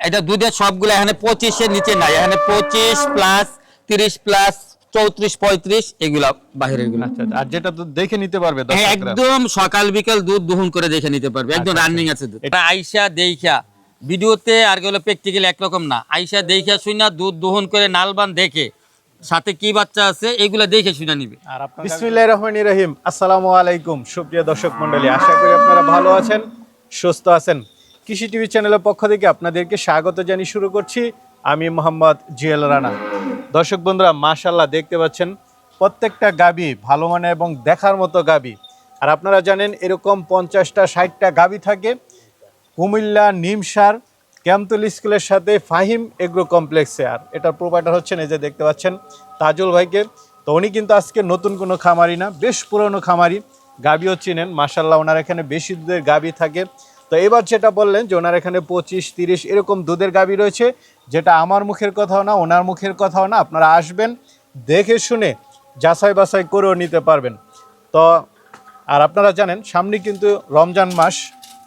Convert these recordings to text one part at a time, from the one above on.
এটা দুধের সবগুলো এখানে 25-এর নিচে নাই, এখানে 25 প্লাস 30 প্লাস 34 35 এগুলা বাহিরের গুলো। আচ্ছা আর যেটা তো দেখে নিতে পারবে হ্যাঁ, দর্শকরা। একদম সকাল বিকাল দুধ দহন করে দেখে নিতে পারবে, একদম আচ্ছা, রানিং আছে দুধ। এটা আইসা দেইখা ভিডিওতে আর গেল প্র্যাকটিক্যালি একরকম না, আইসা দেইখা শুনা দুধ দহন করে নালবান দেখে সাথে কি বাচ্চা আছে এগুলা দেখে শুনা নিবে। আর আপনার বিসমিল্লাহির রহমানির রহিম, আসসালামু আলাইকুম সুপ্রিয় দর্শক মণ্ডলী, আশা করি আপনারা ভালো আছেন, সুস্থ আছেন। কৃষি টিভি চ্যানেলের পক্ষ থেকে আপনাদেরকে স্বাগত জানিয়ে শুরু করছি আমি মোহাম্মদ জিএল রানা। দর্শক বন্ধুরা, মাশাআল্লাহ দেখতে পাচ্ছেন প্রত্যেকটা গাভী ভালো মানের এবং দেখার মতো গাভী। আর আপনারা জানেন এরকম 50টা 60টা গাভী থাকে কুমিল্লা নিমসার ক্যামতুল স্কুলের সাথে ফাহিম এগ্রো কমপ্লেক্সে। আর এটার প্রোপাইটার হচ্ছেন এই যে দেখতে পাচ্ছেন তাজুল ভাইকে। তো উনি কিন্তু আজকে নতুন কোনো খামারি না, বেশ পুরনো খামারি, গাভীও চিনেন মাশাআল্লাহ। ওনার এখানে বেশি দুধের গাভী থাকে। তো এবার যেটা বললেন যে ওনার এখানে 25-30 এরকম দুধের গাভী রয়েছে, যেটা আমার মুখের কথাও না, ওনার মুখের কথাও না। আপনারা আসবেন, দেখে শুনে যাচাই বাছাই করেও নিতে পারবেন। তো আর আপনারা জানেন সামনে কিন্তু রমজান মাস,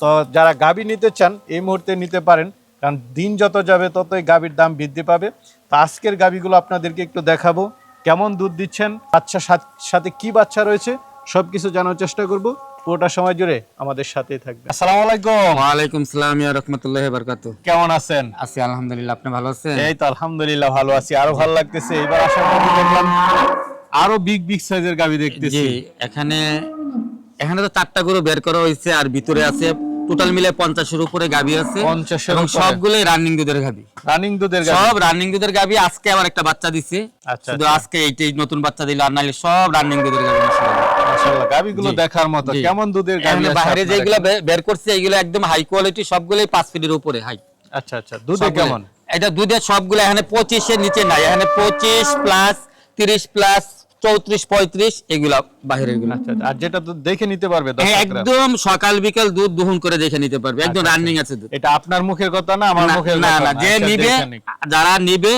তো যারা গাভী নিতে চান এই মুহূর্তে নিতে পারেন, কারণ দিন যত যাবে ততই গাভীর দাম বৃদ্ধি পাবে। তো আজকের গাভীগুলো আপনাদেরকে একটু দেখাবো, কেমন দুধ দিচ্ছেন, বাচ্চা সাথে কি বাচ্চা রয়েছে সব কিছু জানার চেষ্টা করব। পুরোটা সময় জুড়ে আমাদের সাথেই থাকবে। আসসালামু আলাইকুম। ওয়ালাইকুম সালাম ইয়া রাহমাতুল্লাহি ওয়া বারাকাতুহু। কেমন আছেন? আছি আলহামদুলিল্লাহ, আপনি ভালো আছেন? এই তো আলহামদুলিল্লাহ ভালো আছি, আরো ভালো লাগতেছে। এবার আসার পর দেখলাম আরো বিগ সাইজের গাভী দেখতেছি। জি, এখানে তো 4টা গরু বের করা হয়েছে, আর ভিতরে আছে টোটাল মিলে 50-এর উপরে গাভী আছে, 50-এর এবং উপরে? সবগুলোই রানিং দুধের গাভী। রানিং দুধের গাভী? সব রানিং দুধের গাভী। আজকে আবার একটা বাচ্চা দিছে, আচ্ছা, শুধু আচ্ছা। আজকে এইটাই নতুন বাচ্চা দিল, আর নাইলে সব রানিং দুধের গাভী মাশাআল্লাহ। মাশাআল্লাহ গাভীগুলো জি, দেখার মতো। জি। কেমন দুধের গাভী এখানে আছে বাইরে আপনার যেগুলো এখানে? বের করছে এগুলো একদম হাই কোয়ালিটি, সবগুলোই 5 ফিটের উপরে হাই। আচ্ছা আচ্ছা, দুধে কেমন? এটা দুধের সবগুলো এখানে 25-এর নিচে নাই, এখানে 25 প্লাস 30 প্লাস 34 35 এগুলা বাহিরের গুলো। আচ্ছা আর যেটা তো দেখে নিতে পারবে হ্যাঁ, দর্শকরা। একদম সকাল বিকাল দুধ দহন করে দেখে নিতে পারবে, একদম আচ্ছা, রানিং আছে দুধ। এটা আপনার মুখের কথা না, আমার না মুখের না কথা না, না, যে আচ্ছা, নিবে, দেখে নিক। যারা নিবে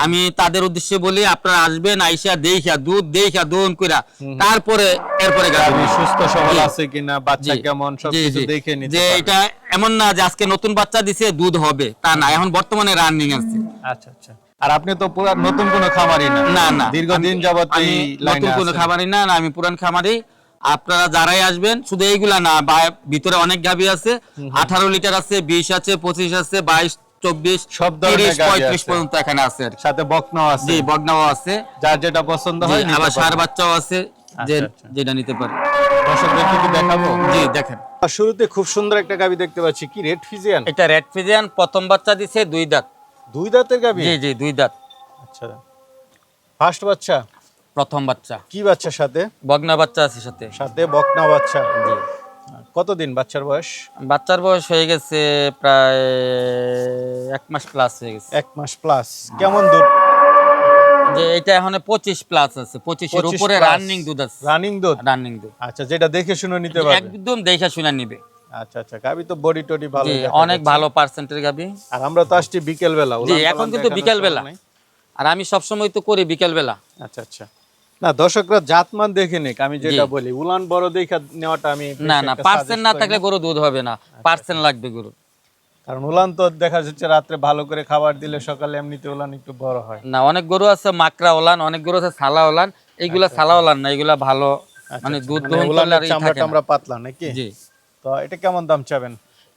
আমি তাদের উদ্দেশ্যে বলি আপনারা আসবেন, আইসা দেখা দুধ দেখা দহন কইরা তারপরে এরপরে গাভী গাভী সুস্থ সবল জি। আছে কিনা, বাচ্চা জি, কেমন জি, সবকিছু জি। দেখে নিতে যে পারবে। এটা এমন না যে আজকে নতুন বাচ্চা দিছে দুধ হবে, তা না, এখন বর্তমানে রানিং আছে। আচ্ছা আচ্ছা। আর আপনি তো পুরো নতুন কোনো খামারি না? না না, দীর্ঘদিন যাবত আমি এই নতুন লাইনে কোনো আছেন? খামারি না, আমি পুরান খামারি। আপনারা যারাই আসবেন শুধু এইগুলা না, ভিতরে অনেক গাভী আছে, 18 লিটার আছে, 20 আছে, 25 আছে, 22 24 সব ধরনের 30 গাভী 35 আছে। পর্যন্ত এখানে আছে আর কি। সাথে বকনাও আছে? জি, বগনাও আছে, যার যেটা পছন্দ জি, হয় নিতে আবার ষাঁড় পারবে। বাচ্চাও আছে, যে আচ্ছা, আচ্ছা। যেটা নিতে পারে। দর্শকদেরকে কি দেখাবো? জি, দেখেন শুরুতে খুব সুন্দর একটা গাভী দেখতে পাচ্ছি, কি রেড ফিজিয়ান? এটা রেড ফিজিয়ান, প্রথম বাচ্চা দিছে 2 দাঁত। দুই দাঁতের গাভী? জি জি, 2 দাঁত, আচ্ছা, ফার্স্ট বাচ্চা? প্রথম বাচ্চা। কি বাচ্চার সাথে? বগনা বাচ্চা আছে সাথে। সাথে বকনা বাচ্চা। জি, কতদিন বাচ্চার বয়স? বাচ্চার বয়স হয়ে গেছে প্রায় 1 মাস প্লাস হয়ে গেছে। 1 মাস প্লাস। কেমন দুধ? যে এটা এখন 25 প্লাস আছে, 25-এর 25 উপরে plus। রানিং দুধ আছে। রানিং দুধ? রানিং দুধ আচ্ছা, যেটা দেখে শুনে নিতে পারবে। একদম দেখা শুনা নিবে। আচ্ছা আচ্ছা, গাভী তো বডি টডি ভালো জি, দেখা অনেক যাচ্ছে। ভালো পার্সেন্টের গাবি। আর আমরা তো আসছি বিকেল বেলা। জি, এখন কিন্তু বিকেল বেলা, আর আমি সব সময় তো করি বিকেল বেলা। আচ্ছা আচ্ছা। না, দর্শকরা জাতমান দেখে নিক, আমি যেটা জি। বলি উলান বড় দেখা নেওয়াটা আমি না বেশি না, একটা পার্সেন্ট suggest না করি থাকলে গরু দুধ হবে না, পার্সেন্ট লাগবে গরু। কারণ উলান তো দেখা যাচ্ছে রাত্রে ভালো করে খাবার দিলে সকালে এমনিতে উলান একটু বড় হয়। না, অনেক গরু আছে মাকড়া ওলান, অনেক গরু আছে সালা ওলান, এইগুলা সালা ওলান না, এগুলা ভালো, মানে আচ্ছা, দুধ মানে দহন করলে উলানের আর ই চামড়া থাকে না। টামড়া পাতলা নাকি? জি, তো এটা কেমন দাম চাবেন?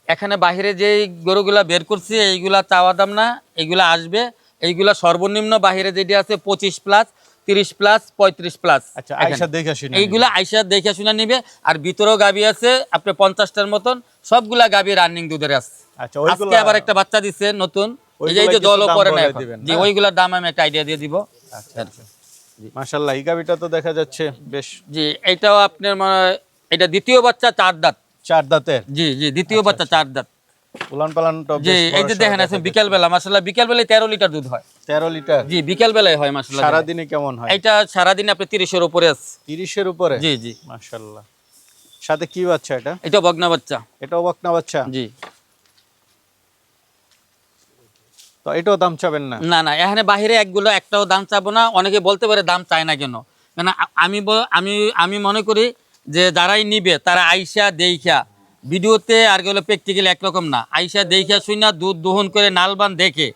এখানে বাহিরে যে গরুগুলা বের করছি এইগুলা চাওয়া দাম না, এইগুলা আসবে, এইগুলা সর্বনিম্ন বাহিরে যেটি আছে 25 প্লাস 30 প্লাস 35 প্লাস। আচ্ছা, আয়শা দেখে শুনে এইগুলা আইসা দেখে শুনে নিবে। আর ভিতরেও গাবি আছে আপনি 50টার মতন, সবগুলা গাবি রানিং দুধের আছে। আচ্ছা, আজকে আবার একটা বাচ্চা দিছে নতুন, এই যে ওইগুলা দলও কিছু দাম করে না বলে এখন। দিবেন, জি, না? ওইগুলার দাম আমি একটা আইডিয়া দিয়ে দিব। আচ্ছা আচ্ছা। মাশাআল্লাহ, এই গাভীটা তো দেখা যাচ্ছে বেশ। জি, এইটাও আপনার মানে এটা দ্বিতীয় বাচ্চা 4 দাঁত। 4 দাঁতের? জি জি, দ্বিতীয় বাচ্চা 4 দাঁত। উলান পালানটা জি, বেশ এই বড় যে সড়ো দেখেন দেখা আছে যাচ্ছে। বিকেল বেলা, মাশাআল্লাহ বিকেল বেলায় 13 লিটার দুধ হয়। 13 লিটার? জি, বিকেল বেলায় হয় মাশাআল্লাহ। সারা দিনে কেমন হয়? এটা সারা দিনে আপনি 30-এর উপরে আছে। 30 এর উপরে? জি জি। মাশাআল্লাহ। সাথে কি বাচ্চা এটা? এটা বগনা বাচ্চা। এটাও বকনা বাচ্চা? জি। তো এটাও দাম চাবেন না? না না, এখানে বাহিরে একগুলো একটাও দাম চাবো না। অনেকে বলতে পারে দাম চায় না কেন, আমি আমি মনে করি যে যারাই নিবে তারা আইসা দেইখা ভিডিওতে আর হলো প্র্যাকটিক্যাল একরকম না। আইসা দেখে শুনা দুধ দহন করে নালবান দেখে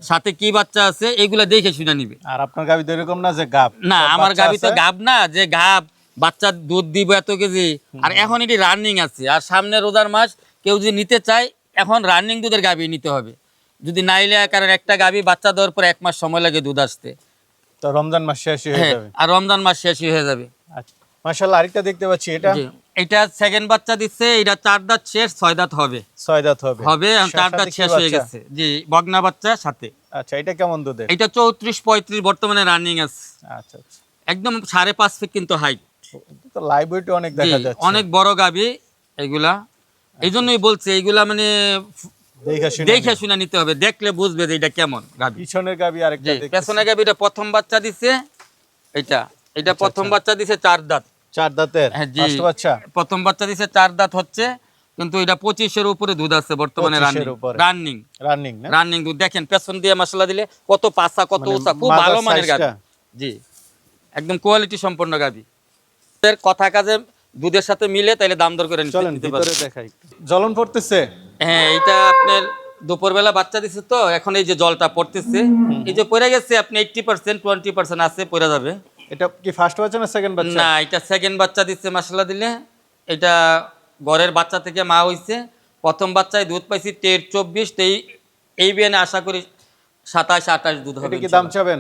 সাথে কি বাচ্চা আছে এগুলা দেখে শুনা নিবে। আর আপনার গাবি তো এরকম না যে গাব না, সব আমার বাচ্চা গাবি তো আছে। গাব না যে গাব বাচ্চা দুধ দিব এত কেজি। আর এখন এটি রানিং আছে, আর সামনে রোজার মাস, কেউ যদি নিতে চায় এখন রানিং দুধের গাবি নিতে হবে। যদি নাইলে, কারণ একটা গাবি বাচ্চা দেওয়ার পর 1 মাস সময় লাগে দুধ আসতে। তো রমজান মাস শেষই হয়ে হ্যাঁ, যাবে। আর রমজান মাস শেষই হয়ে যাবে। আচ্ছা, মাশাআল্লাহ। আরেকটা দেখতে পাচ্ছি, এটা জি, এটা সেকেন্ড বাচ্চা দিচ্ছে, এটা 4 দাঁত শেষ, 6 দাঁত হবে 6 দাঁত হবে। হবে, এখন 4 সাথে দাঁত কি শেষ হয়ে বাচ্চা? গেছে। জি, বগনা বাচ্চা সাথে। আচ্ছা, এটা কেমন দুধের? এটা 34-35 বর্তমানে রানিং আছে। আচ্ছা আচ্ছা, একদম 5.5 ফিট কিন্তু হাইট। তো লাইভ ওয়েট অনেক দেখা যাচ্ছে। অনেক বড় গাবি এগুলা। এই জন্যই বলছি এইগুলা মানে দেখে শুনে নিতে হবে, দেখলে বুঝবে যে এটা কেমন গাবি। পিছনের গাবি আরেকটা দেখতে। পেছনে গাবিটা প্রথম বাচ্চা দিছে, এটা প্রথম বাচ্চা দিছে 4 দাঁত। 4 দাঁতের হ্যাঁ, জি, ফার্স্ট বাচ্চা। প্রথম বাচ্চা দিছে 4 দাঁত হচ্ছে, কিন্তু এটা 25-এর উপরে দুধ আছে বর্তমানে। 25-এর উপরে। রানিং রানিং না? রানিং দুধ দেখেন, পেছন দিয়ে মশলা দিলে কত পাছা, কত মানে উঁচা, খুব মাদার ভালো মানের গাবি। সাইজটা। জি, একদম কোয়ালিটি সম্পন্ন গাবি। এর কথা কাজে দুধের সাথে মিলে তাইলে দাম দর করে চলেন নিতে ভিতরে পারবেন। দেখাই। জ্বলন পড়তেছে। হ্যাঁ, এটা আপনার দুপুরবেলা বাচ্চা দিছে, তো এখন এই যে জলটা পড়তেছে, এই যে পড়ে গেছে, আপনি 80% 20% আছে, পড়ে যাবে। এটা কি ফার্স্ট বাচ্চা না সেকেন্ড বাচ্চা? না, এটা সেকেন্ড বাচ্চা দিচ্ছে মাশাআল্লাহ দিলে। এটা ঘরের বাচ্চা থেকে মা হইছে। প্রথম বাচ্চায় দুধ পাইছি 23-24, এই বিয়ানে আশা করি 27-28 দুধ হবে। এটা কি দাম চাবেন?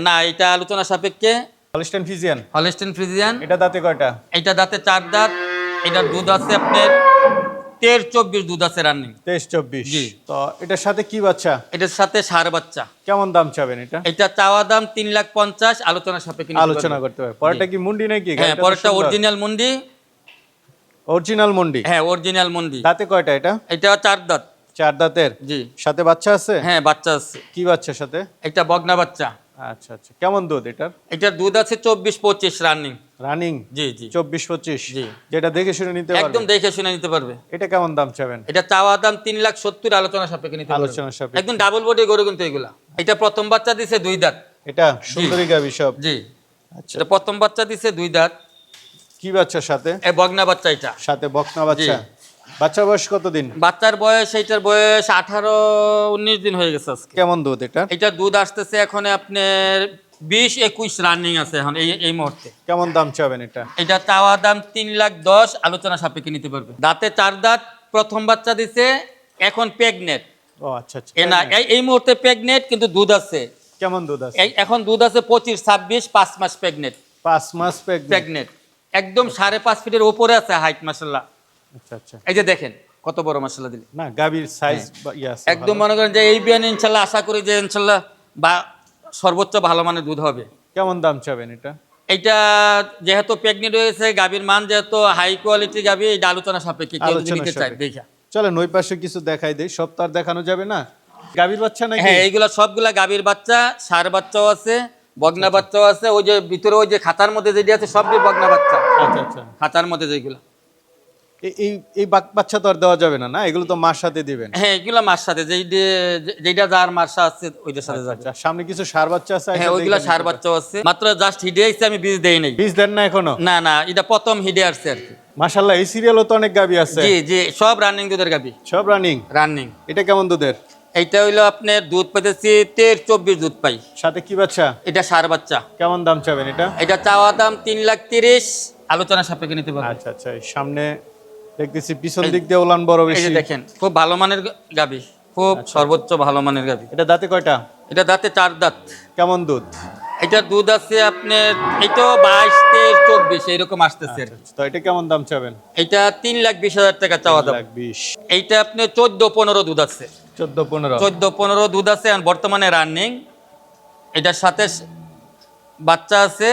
না, এটা আলোচনা সাপেক্ষে। Holstein Friesian. Holstein Friesian. এটা দাঁতে কয়টা? এটা দাঁতে 4 দাঁত। এটার দুধ আছে আপনার 23-24 দুধ আছে রানিং। 23-24। জি। তো এটার সাথে কি বাচ্চা? এটার সাথে ষাঁড় বাচ্চা। কেমন দাম চাবেন এটা? এটা চাওয়া দাম 3,50,000, আলোচনা সাপেক্ষে নিতে আলোচনা পারবেন। করতে হবে। পরেরটা কি মুন্ডি নাকি? হ্যাঁ, পরেরটা অরিজিনাল মুন্ডি। অরিজিনাল মুন্ডি। হ্যাঁ, অরিজিনাল মুন্ডি। দাঁতে কয়টা এটা? এটা 4 দাঁত। 4 দাঁতের। জি, সাথে বাচ্চা আছে? হ্যাঁ, বাচ্চা আছে। কি বাচ্চার সাথে? এটা বগনা বাচ্চা। আচ্ছা আচ্ছা, কেমন দুধ এটার? এটার দুধ আছে 24-25 রানিং। রানিং জি জি, 24-25। জি। যেটা দেখে শুনে নিতে একদম পারবে। দেখে শুনে নিতে পারবে। এটা কেমন দাম চাবেন? এটা চাওয়া দাম 3,70,000, আলোচনা সাপেক্ষে নিতে পারবে। আলোচনা সাপেক্ষে। একদম ডাবল বডি গরু কিন্তু এগুলা। এটা প্রথম বাচ্চা দিছে 2 দাঁত। এটা সুন্দরী গাবি সব। জি, আচ্ছা, এটা প্রথম বাচ্চা দিছে 2 দাঁত। কি বাচ্চার সাথে? এই বগনা বাচ্চা এটা। সাথে বকনা বাচ্চা। জি। বাচ্চার বয়স কতদিন? বাচ্চার বয়স, এইটার বয়স 18-19 দিন হয়ে গেছে আজকে। কেমন দুধ এটা? এটা দুধ আসতেছে এখন আপনার 20-21 রানিং আছে এখন এই মুহূর্তে। কেমন দাম চাবেন এটা? এটা চাওয়া দাম 3,10,000, আলোচনা সাপেক্ষে নিতে পারবে। দাঁতে 4 দাঁত, প্রথম বাচ্চা দিছে, এখন প্রেগনেট। ও আচ্ছা আচ্ছা। না, এই মুহূর্তে প্রেগনেট, কিন্তু দুধ আছে। কেমন দুধ আছে? এখন দুধ আছে 25-26, 5 মাস প্রেগনেট। 5 মাস প্রেগন্যান্ট। প্রেগনেট একদম 5.5 ফিটের উপরে আছে হাইট মাশাআল্লাহ। আচ্ছা আচ্ছা। এই যে দেখেন কত বড় মাশাআল্লাহ দিলে। না, গাবির সাইজ আছে একদম মনে করেন যে এই বিয়ান ইনশাআল্লাহ আশা করি যে ইনশাআল্লাহ বা সর্বোচ্চ ভালো মানের দুধ হবে। কেমন দাম চাবেন এটা? এইটা যেহেতু প্রেগনেন্ট হয়েছে, গাভীর মান যেহেতু হাই কোয়ালিটি গাভী, এটা আলোচনা সাপেক্ষে কেউ যদি আলোচনা নিতে চায় সাপেক্ষে। দেখা। চলেন ওই পাশে কিছু দেখাই দেই, সব তো আর দেখানো যাবে না। গাবির বাচ্চা নাকি? হ্যাঁ, এইগুলা সবগুলা গাভীর বাচ্চা, ষাঁড় বাচ্চাও আছে, বগনা বাচ্চাও আছে। ওই যে ভিতরে ওই যে খাতার মধ্যে যেটি আছে সবই বগনা বাচ্চা। আচ্ছা আচ্ছা। খাতার মধ্যে যেগুলা, এই এই বাচ্চা তো আর দেওয়া যাবে না, না? এগুলো তো মার সাথে দিবেন। হ্যাঁ, এগুলা মার সাথে, যেটা যার মার্শা আছে ওইটার সাথে যাবে। আচ্ছা, সামনে কিছু সার বাচ্চা আছে? হ্যাঁ, ওইগুলা ষাঁড় বাচ্চাও আছে। মাত্র জাস্ট হিডে আইছে, আমি বীজ দেই নাই। বীজ দেন না এখনো? না না, এটা প্রথম হিডে আসছে আর কি। মাশাআল্লাহ, এই সিরিয়ালও তো অনেক গাবি আছে। জি জি, সব রানিং দুধের গাভী। সব রানিং। রানিং। এটা কেমন দুধের? এইটা হইলো আপনার দুধ পাইতেছি 23-24 দুধ পাই। সাথে কি বাচ্চা? এটা ষাঁড় বাচ্চা। কেমন দাম চাবেন এটা? এটা চাওয়া দাম 3,30,000, আলোচনা সাপেক্ষে নিতে পারবে। আচ্ছা আচ্ছা। এই সামনে দেখতেছি পিছন দিক দিয়ে উলান বড় এই বেশি। যে দেখেন, খুব ভালো মানের গাভী, খুব সর্বোচ্চ ভালো মানের গাভী। এটা দাঁতে কয়টা? এটা দাঁতে 4 দাঁত। কেমন দুধ? এটা দুধ আছে আপনার, এটাও 22-23-24 এইরকম আসতেছে আর কি। তো এটা কেমন দাম চাবেন? এটা 3,20,000 টাকা চাওয়া দাম। 1,20,000। এইটা আপনার 14-15 দুধ আছে। 14-15। 14-15 দুধ আছে আর বর্তমানে রানিং। এটার সাথে বাচ্চা আছে,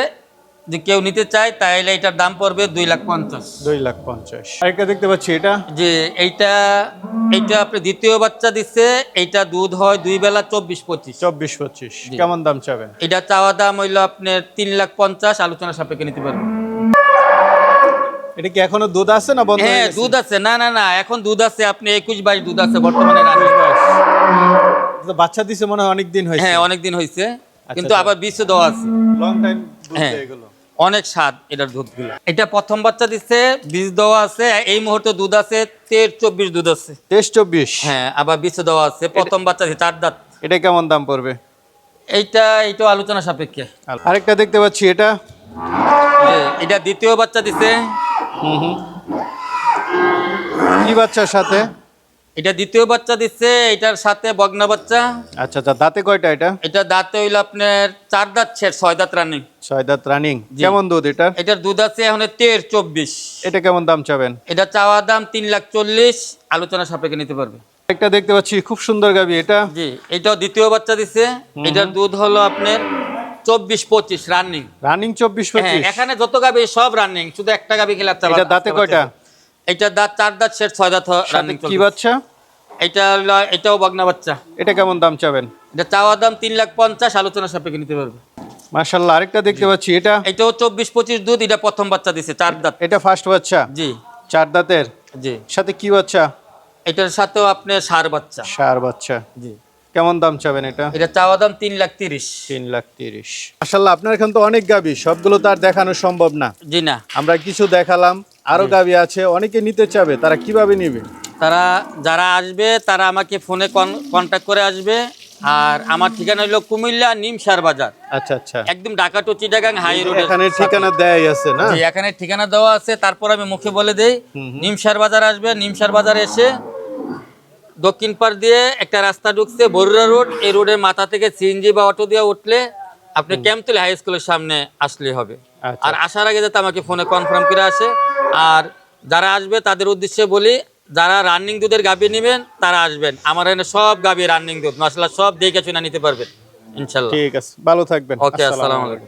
যে কেউ নিতে চায় তাহলে এটার দাম পড়বে 2,50,000। 2,50,000। আরেকটা দেখতে পাচ্ছি, এটা যে এইটা আপনি দ্বিতীয় বাচ্চা দিচ্ছে, এইটা দুধ হয় 2 বেলা 24-25। 24-25। কেমন দাম চাবেন? এটা চাওয়া দাম হইলো আপনার 3,50,000, আলোচনা সাপেক্ষে নিতে পারবেন। এটা কি এখনো দুধ আছে না বন্ধ হয়ে হ্যাঁ, গেছে? দুধ আছে। না না না, এখন দুধ আছে, আপনি 21-22 দুধ আছে বর্তমানে রানিং। তো বাচ্চা দিছে মনে হয় অনেক দিন হয়েছে। হ্যাঁ, অনেকদিন হয়েছে, কিন্তু আবার বীজ দেওয়া আছে। লং টাইম দুধ হ্যাঁ। দেয় এগুলো। অনেক স্বাদ এটার দুধগুলো। এটা প্রথম বাচ্চা দিচ্ছে, বীজ দেওয়া আছে, এই মুহূর্তে দুধ আছে 23-24 দুধ আছে। 23-24। হ্যাঁ, আবার বীজ দেওয়া আছে, প্রথম বাচ্চা দিচ্ছে 4 দাঁত। এটা কেমন দাম পড়বে? এইটা আলোচনা সাপেক্ষে। আরেকটা দেখতে পাচ্ছি, এটা এটা দ্বিতীয় বাচ্চা দিছে। কি বাচ্চার সাথে? এটা দ্বিতীয় বাচ্চা দিচ্ছে, এটার সাথে বগনা বাচ্চা। আচ্ছা আচ্ছা, দাঁতে কয়টা এটা? এটা দাঁতে হইলো আপনার 4 দাঁত ছেড়, 6 দাঁত রানিং। 6 দাঁত রানিং। জি। কেমন দুধ এটার? এটার দুধ আছে এখন 23-24। এটা কেমন দাম চাবেন? এটা চাওয়া দাম 3,40,000, আলোচনা সাপেক্ষে নিতে পারবে। একটা দেখতে পাচ্ছি খুব সুন্দর গাবি, এটা? জি, এটাও দ্বিতীয় বাচ্চা দিচ্ছে। এটার দুধ হলো আপনার 24-25 রানিং। রানিং 24-25? এখানে যত গাবি সব রানিং, শুধু একটা গাবি খেলে চাওয়া। এটা দাঁতে কয়টা? এটা দাঁত 4 দাঁত ছেড়, 6 দাঁত রানিং। কি বাচ্চা? এটাও বগনা বাচ্চা। এটা কেমন দাম চাবেন? এটা চাওয়া দাম 3,50,000, আলোচনা সাপেক্ষে নিতে পারবে। মাশাআল্লাহ। আরেকটা দেখতে পাচ্ছি, এটা? এটাও 24-25 দুধ। এটা প্রথম বাচ্চা দিছে, 4 দাঁত। এটা ফার্স্ট বাচ্চা? জি 4 দাঁতের। জি। সাথে কি বাচ্চা? এটার সাথেও আপনার ষাঁড় বাচ্চা। ষাঁড় বাচ্চা। জি। কেমন দাম চাবেন এটা? এটা চাওয়া দাম 3,30,000। 3,30,000। মাশাআল্লাহ, আপনার এখানে তো অনেক গাবি, সবগুলো তো আর দেখানো সম্ভব না। জি না, আমরা কিছু দেখালাম, আরো গাবি আছে, অনেকে নিতে চাবে, তারা কিভাবে নিবে? তারা যারা আসবে তারা আমাকে ফোনে কন্ট্যাক্ট করে আসবে। আর আমার ঠিকানা হলো কুমিল্লা নিমসার বাজার, আচ্ছা আচ্ছা। একদম Dhaka to Chittagong high road. এখানে ঠিকানা দেয়াই আছে না? জি, এখানে ঠিকানা দেওয়া আছে। তারপর আমি মুখে বলে দেই, নিমসার বাজার আসবে। নিমসার বাজারে এসে দক্ষিণ পাড় দিয়ে একটা রাস্তা ঢুকছে, বরুড়া রোড। এই রোডের মাথা থেকে সিএনজি বা অটো দিয়ে উঠলে আপনি ক্যাম্পতলী হাই স্কুলের সামনে আসলে হবে। আচ্ছা। আর আসার আগে যাতে আমাকে ফোনে কনফার্ম করে আসে। আর যারা আসবে তাদের উদ্দেশ্যে বলি, যারা রানিং দুধের গাভী নেবেন তারা আসবেন। আমার এখানে সব গাভী রানিং দুধ, মাশাআল্লাহ, সব দেখে শুনে নিতে পারবেন ইনশাল্লাহ। ঠিক আছে, ভালো থাকবেন। ওকে, আসসালামু আলাইকুম।